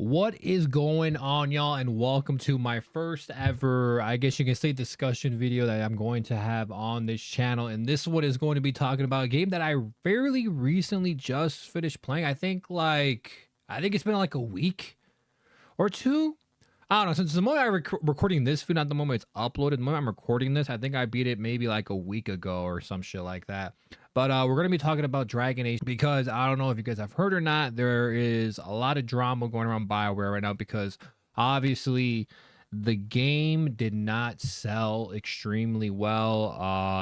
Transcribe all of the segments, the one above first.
What is going on, y'all, and welcome to my first ever, I guess you can say, discussion video that I'm going to have on this channel. And this one is going to be talking about a game that I fairly recently just finished playing. I think it's been like a week or two. I don't know. Since the moment recording this video, not the moment it's uploaded, the moment I'm recording this, I think I beat it maybe like a week ago or some shit like that. But we're gonna be talking about Dragon Age because I don't know if you guys have heard or not. There is a lot of drama going around Bioware right now because obviously the game did not sell extremely well,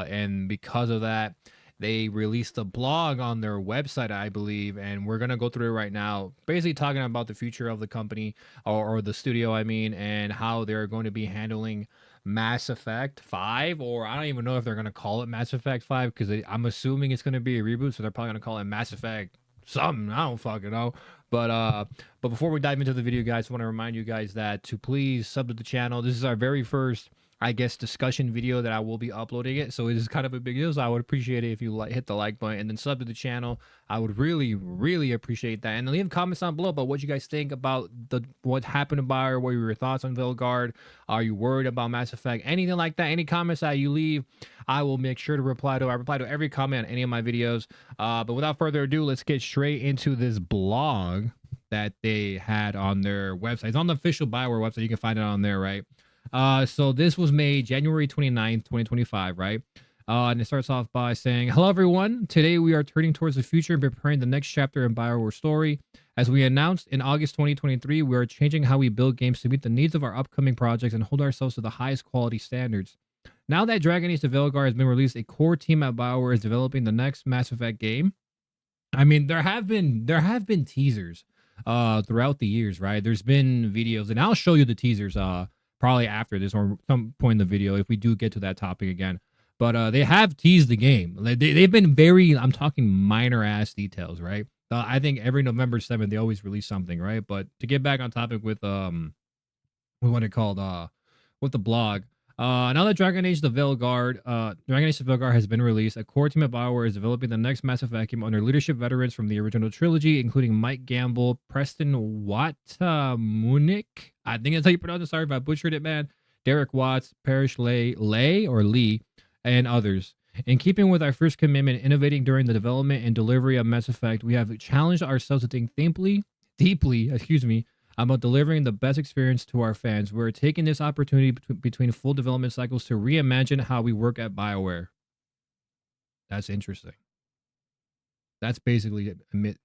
and because of that, they released a blog on their website, I believe, and we're gonna go through it right now, basically talking about the future of the company or the studio, I mean, and how they're going to be handling Mass Effect 5, or I don't even know if they're gonna call it Mass Effect 5 because I'm assuming it's gonna be a reboot, so they're probably gonna call it Mass Effect something. I don't fucking know. But before we dive into the video, guys, I want to remind you guys that to please sub to the channel. This is our very first, I guess, discussion video that I will be uploading it, so it is kind of a big deal. So I would appreciate it if you hit the like button and then sub to the channel. I would really appreciate that, and leave comments down below about what you guys think about what happened to Bioware. What were your thoughts on Veilguard? Are you worried about Mass Effect? Anything like that? Any comments that you leave, I will make sure to reply to. I reply to every comment on any of my videos. But without further ado, let's get straight into this blog that they had on their website. It's on the official Bioware website. You can find it on there, right? So this was made January 29th, 2025, right? And it starts off by saying, "Hello, everyone. Today we are turning towards the future and preparing the next chapter in Bioware story. As we announced in August 2023, we are changing how we build games to meet the needs of our upcoming projects and hold ourselves to the highest quality standards. Now that Dragon Age: The Veilguard has been released, a core team at Bioware is developing the next Mass Effect game." I mean, there have been teasers throughout the years, right? There's been videos, and I'll show you the teasers probably after this or some point in the video if we do get to that topic again. But they have teased the game. They've been very, I'm talking minor ass details, right? I think every November 7th they always release something, right? But to get back on topic with what it called with the blog. Now that Dragon Age: The Veilguard has been released, a core team at Bioware is developing the next Mass Effect game under leadership veterans from the original trilogy, including Mike Gamble, Preston Watamunik. I think that's how you pronounce it. Sorry if I butchered it, man. Derek Watts, Parrish Lee, and others. In keeping with our first commitment, innovating during the development and delivery of Mass Effect, we have challenged ourselves to think deeply, about delivering the best experience to our fans. We're taking this opportunity between full development cycles to reimagine how we work at BioWare. That's interesting. That's basically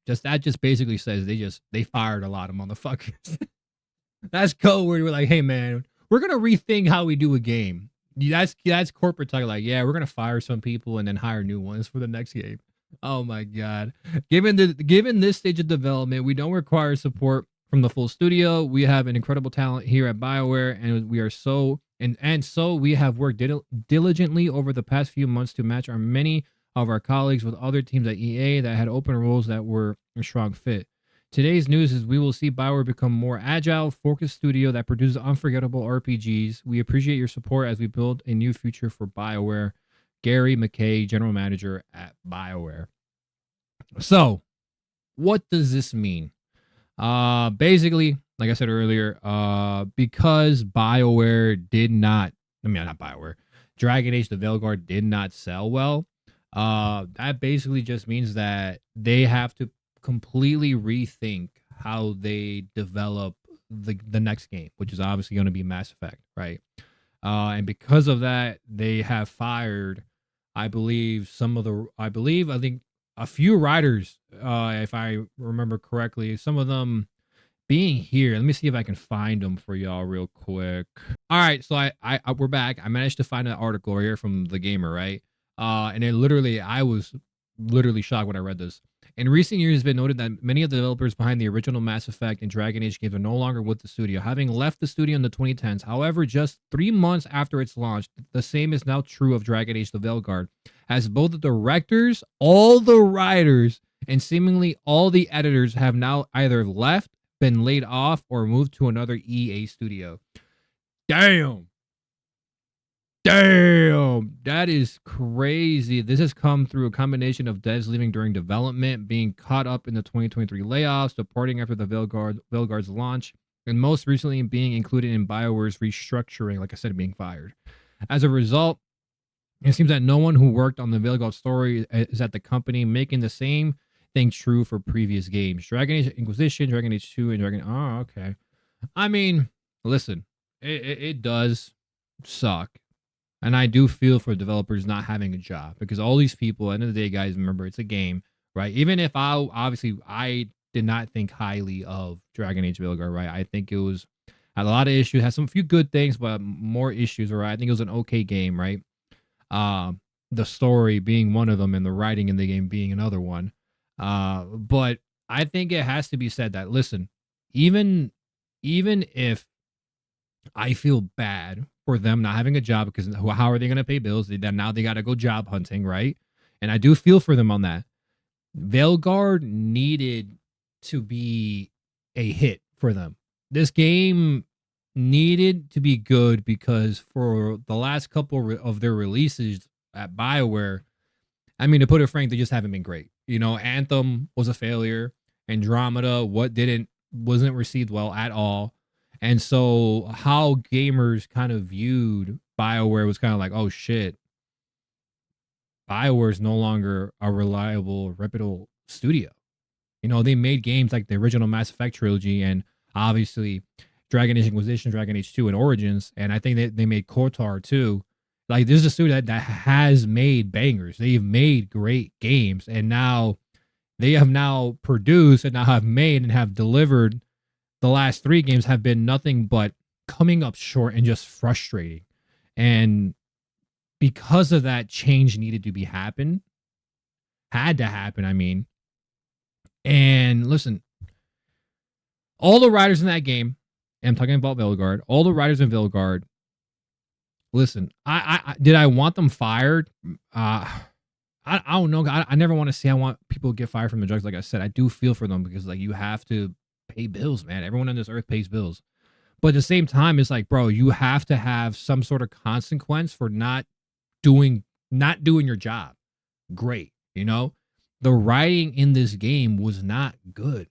just basically says they fired a lot of motherfuckers. That's code word. We're like, hey man, we're gonna rethink how we do a game. That's corporate talk. Like, yeah, we're gonna fire some people and then hire new ones for the next game. Oh my god. Given this stage of development, we don't require support from the full studio. We have an incredible talent here at BioWare, and we are so we have worked diligently over the past few months to match many of our colleagues with other teams at EA that had open roles that were a strong fit. Today's news is we will see BioWare become a more agile, focused studio that produces unforgettable RPGs. We appreciate your support as we build a new future for BioWare. Gary McKay, General Manager at BioWare. So, what does this mean? Basically, like I said earlier, because BioWare did not, not BioWare, Dragon Age: The Veilguard did not sell well. That basically just means that they have to completely rethink how they develop the next game, which is obviously going to be Mass Effect, right? And because of that, they have fired, I think a few writers, if I remember correctly, some of them being here. Let me see if I can find them for y'all real quick. All right, so we're back. I managed to find an article right here from The Gamer, right? And I was literally shocked when I read this. In recent years, it's been noted that many of the developers behind the original Mass Effect and Dragon Age games are no longer with the studio, having left the studio in the 2010s. However, just 3 months after its launch, the same is now true of Dragon Age: The Veilguard, as both the directors, all the writers, and seemingly all the editors have now either left, been laid off, or moved to another EA studio. Damn. Damn, that is crazy. This has come through a combination of devs leaving during development, being caught up in the 2023 layoffs, departing after the Veilguard's launch, and most recently being included in Bioware's restructuring, like I said, being fired. As a result, it seems that no one who worked on the Veilguard story is at the company, making the same thing true for previous games. Dragon Age Inquisition, Dragon Age 2, and Dragon... Oh, okay. I mean, listen, it does suck. And I do feel for developers not having a job because all these people, at the end of the day, guys, remember it's a game, right? Even if I did not think highly of Dragon Age Veilguard, right? I think it was had a lot of issues, had some few good things, but more issues, right? I think it was an okay game, right? Uh, the story being one of them and the writing in the game being another one. But I think it has to be said that listen, even even if I feel bad for them not having a job because how are they going to pay bills? Now they got to go job hunting, right? And I do feel for them on that. Veilguard needed to be a hit for them. This game needed to be good because for the last couple of their releases at Bioware, I mean, to put it frank, they just haven't been great. You know, Anthem was a failure. Andromeda, wasn't received well at all. And so how gamers kind of viewed BioWare was kind of like, oh shit, BioWare is no longer a reliable, reputable studio. You know, they made games like the original Mass Effect trilogy and obviously Dragon Age Inquisition, Dragon Age 2, and Origins. And I think that they made KOTOR too. Like, this is a studio that has made bangers. They've made great games. And now they have now produced and now have made and have delivered. The last three games have been nothing but coming up short and just frustrating. And because of that, change needed to be had to happen, I mean. And listen, all the writers in that game, and I'm talking about Veilguard, all the writers in Veilguard, listen, I did I want them fired? I don't know. I never want to say I want people to get fired from the drugs. Like I said, I do feel for them because like you have to pay bills, man. Everyone on this earth pays bills. But at the same time, it's like, bro, you have to have some sort of consequence for doing not doing your job. Great, you know? The writing in this game was not good.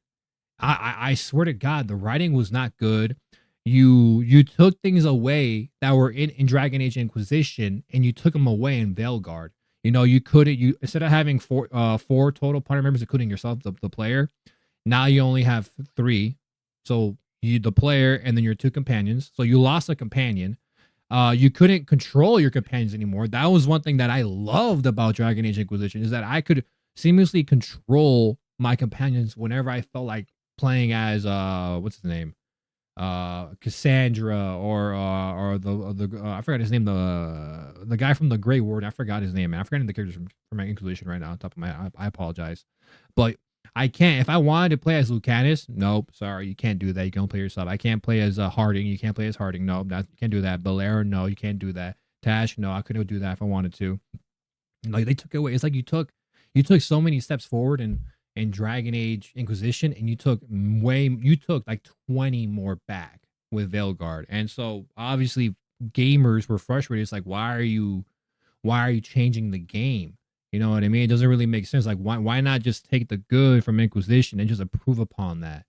I swear to God, the writing was not good. You took things away that were in Dragon Age Inquisition and you took them away in Veilguard. You know, you couldn't you instead of having four total party members, including yourself, the player, now you only have three. So you the player and then your two companions. So you lost a companion. You couldn't control your companions anymore. That was one thing that I loved about Dragon Age Inquisition is that I could seamlessly control my companions whenever I felt like playing as what's his name? Cassandra or the I forgot his name, the guy from the Grey Ward. I forgot his name, man. I'm forgetting the characters from my Inquisition right now on top of my I apologize. But I can't if I wanted to play as Lucanus, nope, sorry, you can't do that. You can only play yourself. I can't play as Harding, you can't play as Harding. No, you can't do that. Belair, no, you can't do that. Tash, no, I couldn't do that if I wanted to. Like they took it away. It's like you took so many steps forward in Dragon Age Inquisition, and you took like 20 more back with Veilguard. And so obviously gamers were frustrated. It's like, why are you changing the game? You know what I mean? It doesn't really make sense. Like, why not just take the good from Inquisition and just improve upon that?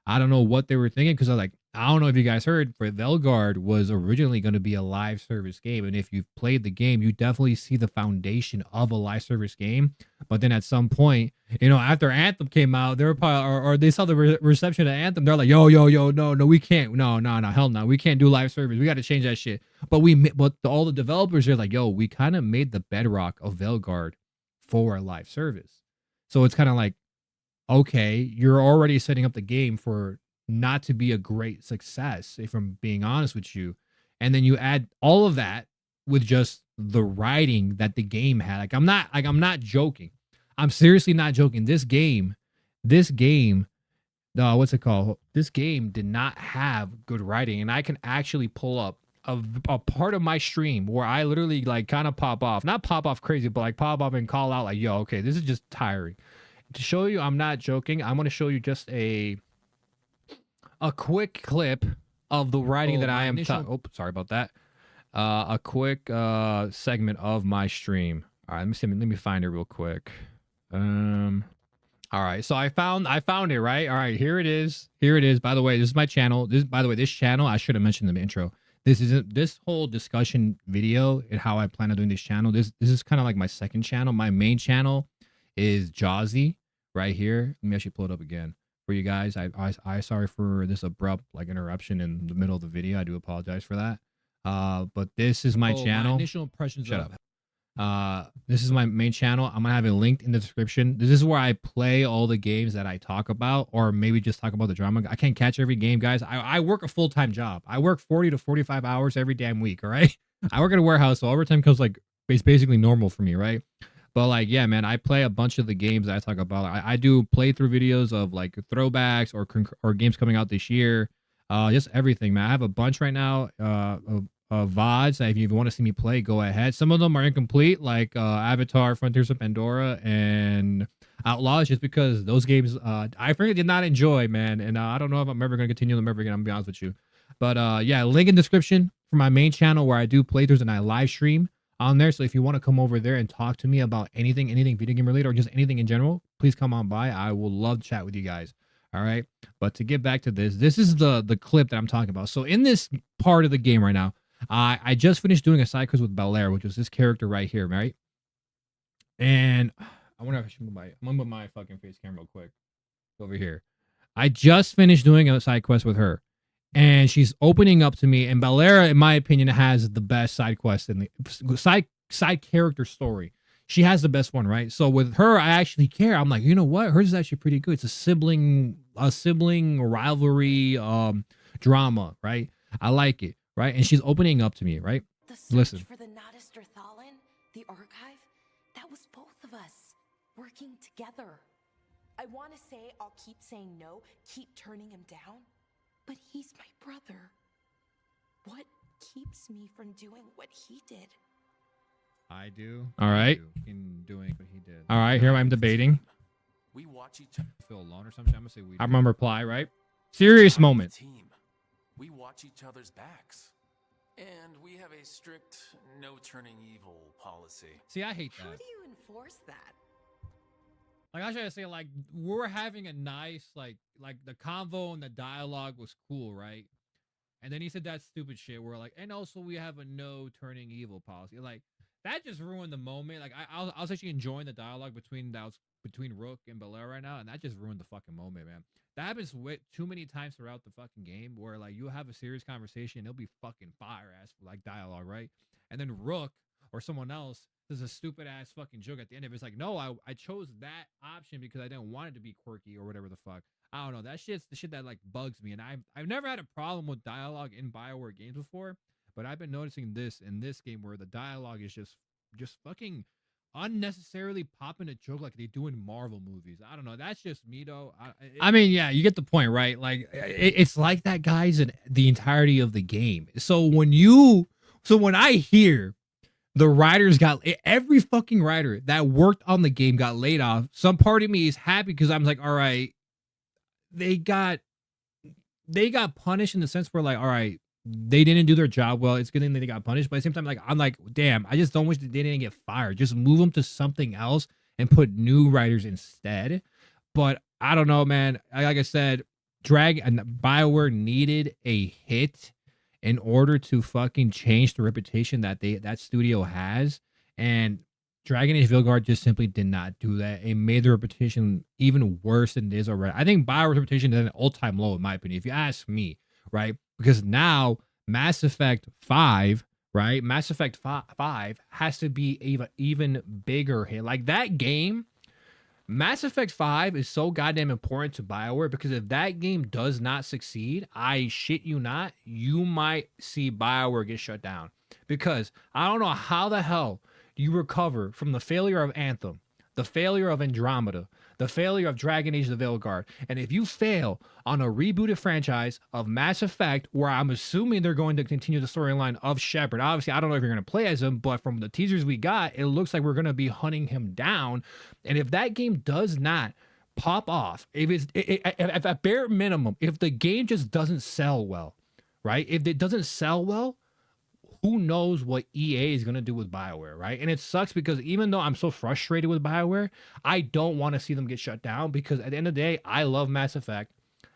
I don't know what they were thinking because I don't know if you guys heard, but Veilguard was originally going to be a live service game. And if you've played the game, you definitely see the foundation of a live service game. But then at some point, you know, after Anthem came out, they were probably, or they saw the reception of Anthem. They're like, yo, no, we can't. No, hell no. We can't do live service. We got to change that shit. But all the developers are like, yo, we kind of made the bedrock of Veilguard for a live service. So it's kind of like, okay, you're already setting up the game for not to be a great success, if I'm being honest with you. And then you add all of that with just the writing that the game had. I'm not joking. I'm seriously not joking. This game, what's it called? This game did not have good writing. And I can actually pull up a part of my stream where I literally like kind of not pop off crazy, but like pop off and call out like, yo, okay, this is just tiring. To show you I'm not joking, I'm going to show you just a quick clip of the writing that I am sorry about that. a quick segment of my stream. All right, let me see. Let me find it real quick. All right, so I found it, right? All right, here it is. Here it is. By the way, this is my channel. This channel, I should have mentioned in the intro. This whole discussion video and how I plan on doing this channel. This is kind of like my second channel. My main channel is Jawzy right here. Let me actually pull it up again for you guys. I sorry for this abrupt like interruption in the middle of the video. I do apologize for that. But this is my channel. My initial impressions. Shut up. This is my main channel. I'm gonna have it linked in the description. This is where I play all the games that I talk about, or maybe just talk about the drama. I can't catch every game, guys. I work a full-time job. I work 40 to 45 hours every damn week. All right. I work at a warehouse, so overtime comes like it's basically normal for me, right? But like, yeah, man, I play a bunch of the games that I talk about. I do playthrough videos of like throwbacks or games coming out this year. Just everything, man. I have a bunch right now of VODs. If you want to see me play, go ahead. Some of them are incomplete, like Avatar, Frontiers of Pandora, and Outlaws, just because those games I frankly did not enjoy, man. And I don't know if I'm ever going to continue them ever again. I'm going to be honest with you. But yeah, link in description for my main channel where I do playthroughs and I live stream on there. So if you want to come over there and talk to me about anything video game related or just anything in general, please come on by. I will love to chat with you guys. All right. But to get back to this is the clip that I'm talking about. So in this part of the game right now, I just finished doing a side quest with Bioware, which was this character right here, right? And I wonder if I should move I'm gonna move my fucking face cam real quick over here. I just finished doing a side quest with her, and she's opening up to me. And Bioware, in my opinion, has the best side quest in the side character story. She has the best one, right? So with her, I actually care. I'm like, you know what? Hers is actually pretty good. It's a sibling rivalry drama, right? I like it. Right, and she's opening up to me, right? Listen. For the Thalin, the archive, that was both of us working together. I want to say I'll keep saying no, keep turning him down, but he's my brother. What keeps me from doing what he did? I do. All right. In doing what he did. All right, here I'm debating. We watch each other feel alone or something. I'm gonna say we. I'm gonna reply, right? Serious moment. Team. We watch each other's backs. And we have a strict no turning evil policy. See, I hate that. How do you enforce that? Like, I should say, like, we're having a nice, like the convo and the dialogue was cool, right? And then he said that stupid shit where, like, and also we have a no turning evil policy. Like, that just ruined the moment. Like, I was actually enjoying the dialogue between Rook and Belair right now, and that just ruined the fucking moment, man. That happens too many times throughout the fucking game where like you have a serious conversation and it'll be fucking fire ass like dialogue, right? And then Rook or someone else does a stupid ass fucking joke at the end of it. It's like, no, I chose that option because I didn't want it to be quirky or whatever the fuck. I don't know. That shit's the shit that like bugs me. And I've never had a problem with dialogue in Bioware games before, but I've been noticing this in this game where the dialogue is just fucking unnecessarily popping a joke like they do in Marvel movies. I don't know. That's just me though. I mean, yeah, you get the point, right? Like it's like that, guys, in the entirety of the game. So when I hear the writers every fucking writer that worked on the game got laid off, some part of me is happy because I'm like, all right, they got punished in the sense where like, all right, they didn't do their job well. It's good thing they got punished, but at the same time, like I'm like, damn, I just don't wish that they didn't get fired. Just move them to something else and put new writers instead. But I don't know, man. Like I said, Bioware needed a hit in order to fucking change the reputation that that studio has, and Dragon Age Veilguard just simply did not do that. It made the reputation even worse than it is already. I think Bioware's reputation is at an all-time low, in my opinion, if you ask me, right? Because now Mass Effect 5, right? Mass Effect 5 has to be even bigger hit. Like that game, Mass Effect 5 is so goddamn important to Bioware because if that game does not succeed, I shit you not, you might see Bioware get shut down. Because I don't know how the hell you recover from the failure of Anthem, the failure of Andromeda, the failure of Dragon Age the Veilguard. And if you fail on a rebooted franchise of Mass Effect, where I'm assuming they're going to continue the storyline of Shepard. Obviously, I don't know if you're going to play as him, but from the teasers we got, it looks like we're going to be hunting him down. And if that game does not pop off, if at bare minimum, if the game just doesn't sell well, right? If it doesn't sell well, who knows what EA is going to do with Bioware, right? And it sucks because even though I'm so frustrated with Bioware, I don't want to see them get shut down because at the end of the day, I love Mass Effect.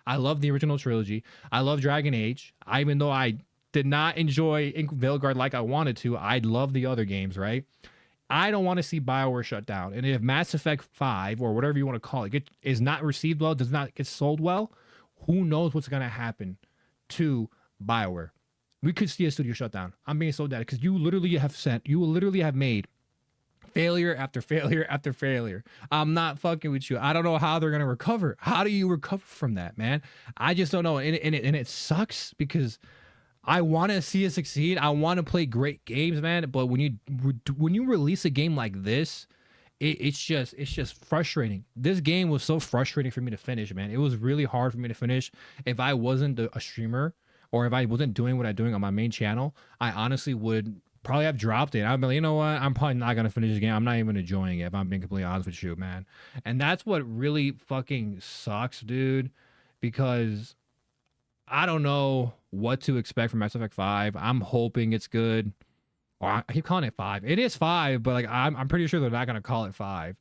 I love the original trilogy. I love Dragon Age. Even though I did not enjoy Veilguard like I wanted to, I love the other games, right? I don't want to see Bioware shut down. And if Mass Effect 5 or whatever you want to call it is not received well, does not get sold well, who knows what's going to happen to Bioware? We could see a studio shut down. I'm being so dead because you will literally have made failure after failure after failure. I'm not fucking with you. I don't know how they're going to recover. How do you recover from that, man? I just don't know. And it sucks because I want to see it succeed. I want to play great games, man. But when you release a game like this, it's just frustrating. This game was so frustrating for me to finish, man. It was really hard for me to finish. If I wasn't a streamer or if I wasn't doing what I'm doing on my main channel, I honestly would probably have dropped it. I'd be like, you know what? I'm probably not gonna finish the game. I'm not even enjoying it. If I'm being completely honest with you, man. And that's what really fucking sucks, dude. Because I don't know what to expect from Mass Effect 5. I'm hoping it's good. Or I keep calling it 5. It is 5, but like I'm pretty sure they're not gonna call it 5.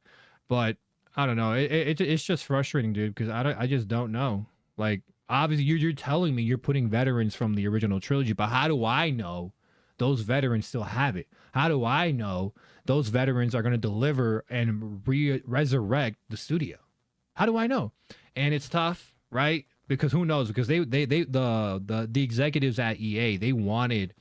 But I don't know. It's just frustrating, dude, because I just don't know. Like obviously you're telling me you're putting veterans from the original trilogy, but how do I know those veterans still have it? How do I know those veterans are gonna deliver and resurrect the studio? How do I know? And it's tough, right? Because who knows? Because the executives at EA, they wanted,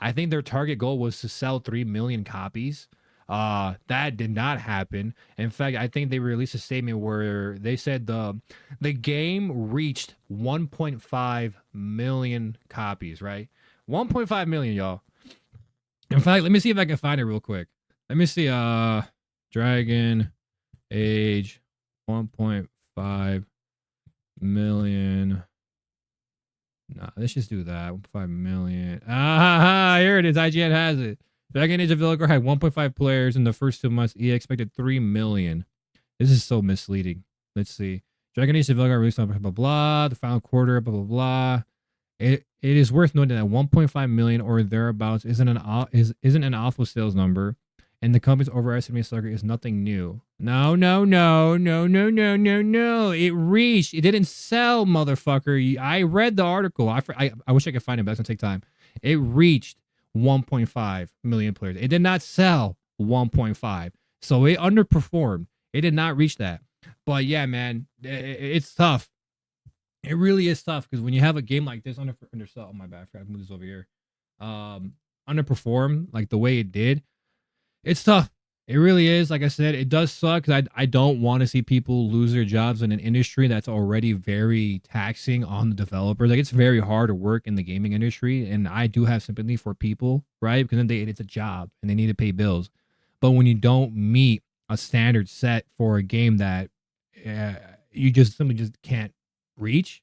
I think their target goal was to sell 3 million copies. That did not happen. In fact, I think they released a statement where they said the game reached 1.5 million copies, right? 1.5 million, y'all. In fact, let me see if I can find it real quick. Let me see. Dragon Age 1.5 million. Nah, let's just do that. 1.5 million. Here it is. IGN has it. Dragon Age of Veilguard had 1.5 players in the first 2 months. EA expected 3 million. This is so misleading. Let's see. Dragon Age of Veilguard released on blah blah blah. The final quarter, blah blah blah. It is worth noting that 1.5 million or thereabouts isn't an awful sales number, and the company's overestimated sucker is nothing new. No. It reached. It didn't sell, motherfucker. I read the article. I wish I could find it, but that's gonna take time. It reached 1.5 million players. It did not sell 1.5, so it underperformed. It did not reach that. But yeah, man, it's tough. It really is tough because when you have a game like this undersell. Oh my bad, I forgot to move this over here. Underperform like the way it did. It's tough. It really is. Like I said, it does suck because I don't want to see people lose their jobs in an industry that's already very taxing on the developers. Like it's very hard to work in the gaming industry, and I do have sympathy for people, right? Because then it's a job and they need to pay bills. But when you don't meet a standard set for a game that you just simply just can't reach,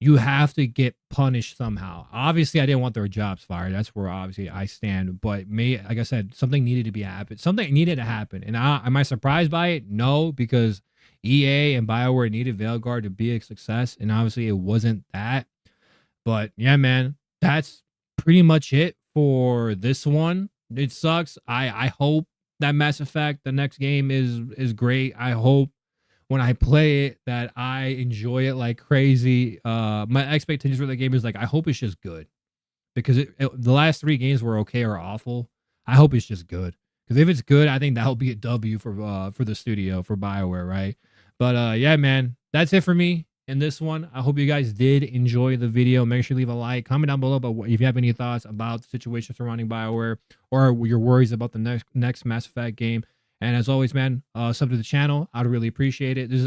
you have to get punished somehow. Obviously, I didn't want their jobs fired. That's where obviously I stand. But like I said, something needed to be happen. Something needed to happen. And am I surprised by it? No, because EA and Bioware needed Veilguard to be a success, and obviously it wasn't that. But yeah, man, that's pretty much it for this one. It sucks. I hope that Mass Effect, the next game, is great. I hope when I play it that I enjoy it like crazy. My expectations for the game is like I hope it's just good, because the last 3 games were okay or awful. I hope it's just good, because if it's good, I think that'll be a W for the studio, for Bioware, right? But yeah, man, that's it for me in this one. I hope you guys did enjoy the video. Make sure you leave a like, comment down below about if you have any thoughts about the situation surrounding Bioware or your worries about the next Mass Effect game. And as always, man, sub to the channel. I'd really appreciate it. This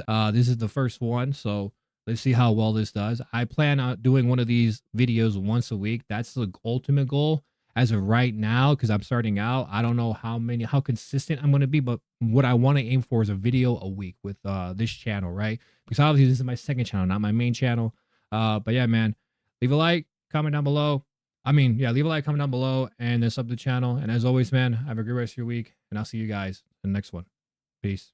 is the first one, so let's see how well this does. I plan on doing one of these videos once a week. That's the ultimate goal as of right now, because I'm starting out. I don't know how consistent I'm going to be, but what I want to aim for is a video a week with this channel, right? Because obviously this is my second channel, not my main channel. But yeah, man, leave a like, comment down below. Leave a like, comment down below, and then sub to the channel. And as always, man, have a great rest of your week, and I'll see you guys in the next one. Peace.